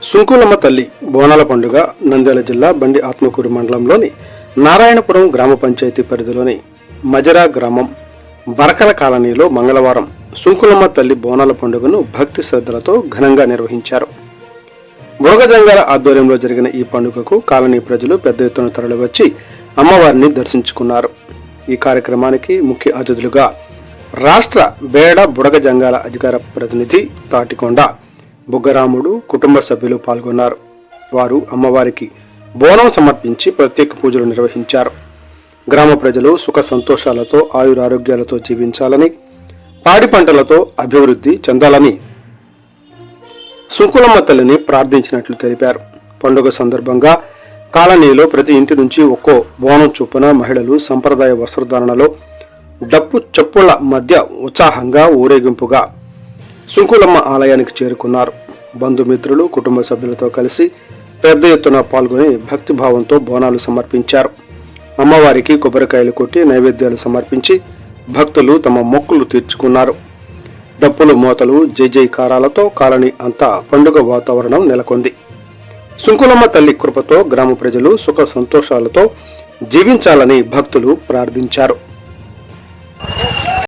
సుంకులమ్మ తల్లి బోనాల పండుగ నంద్యాల జిల్లా బండి ఆత్మకూరు మండలంలోని నారాయణపురం గ్రామ పంచాయతీ పరిధిలోని మజరా గ్రామం బరకల కాలనీలో మంగళవారం సుంకులమ్మ తల్లి బోనాల పండుగను భక్తి శ్రద్ధలతో ఘనంగా నిర్వహించారు. బుడగజంగాల ఆధ్వర్యంలో జరిగిన ఈ పండుగకు కాలనీ ప్రజలు పెద్ద ఎత్తున తరలివచ్చి అమ్మవారిని దర్శించుకున్నారు. ఈ కార్యక్రమానికి ముఖ్య అతిథులుగా రాష్ట్ర బేడ బుడగజంగాల అధికార ప్రతినిధి తాటికొండ బుగ్గరాముడు కుటుంబ సభ్యులు పాల్గొన్నారు. వారు అమ్మవారికి బోనం సమర్పించి ప్రత్యేక పూజలు నిర్వహించారు. గ్రామ ప్రజలు సుఖ సంతోషాలతో ఆయురారోగ్యాలతో జీవించాలని, పాడి పంటలతో అభివృద్ధి చెందాలని సుంకులమ్మ తల్లిని ప్రార్థించినట్లు తెలిపారు. పండుగ సందర్భంగా కాలనీలో ప్రతి ఇంటి నుంచి ఒక్కో బోనం చొప్పున మహిళలు సంప్రదాయ వస్త్రధారణలో డప్పు చప్పుళ్ల మధ్య ఉత్సాహంగా ఊరేగింపుగా సుంకులమ్మ ఆలయానికి చేరుకున్నారు. బంధుమిత్రులు కుటుంబ సభ్యులతో కలిసి పెద్ద ఎత్తున పాల్గొని భక్తిభావంతో బోనాలు సమర్పించారు. అమ్మవారికి కొబ్బరికాయలు కొట్టి నైవేద్యాలు సమర్పించి భక్తులు తమ మొక్కులు తీర్చుకున్నారు. డప్పులు మోతలు జైజైకారాలతో కాలనీ అంతా పండుగ వాతావరణం నెలకొంది. సుంకులమ్మ తల్లి కృపతో గ్రామ ప్రజలు సుఖ సంతోషాలతో జీవించాలని భక్తులు ప్రార్థించారు.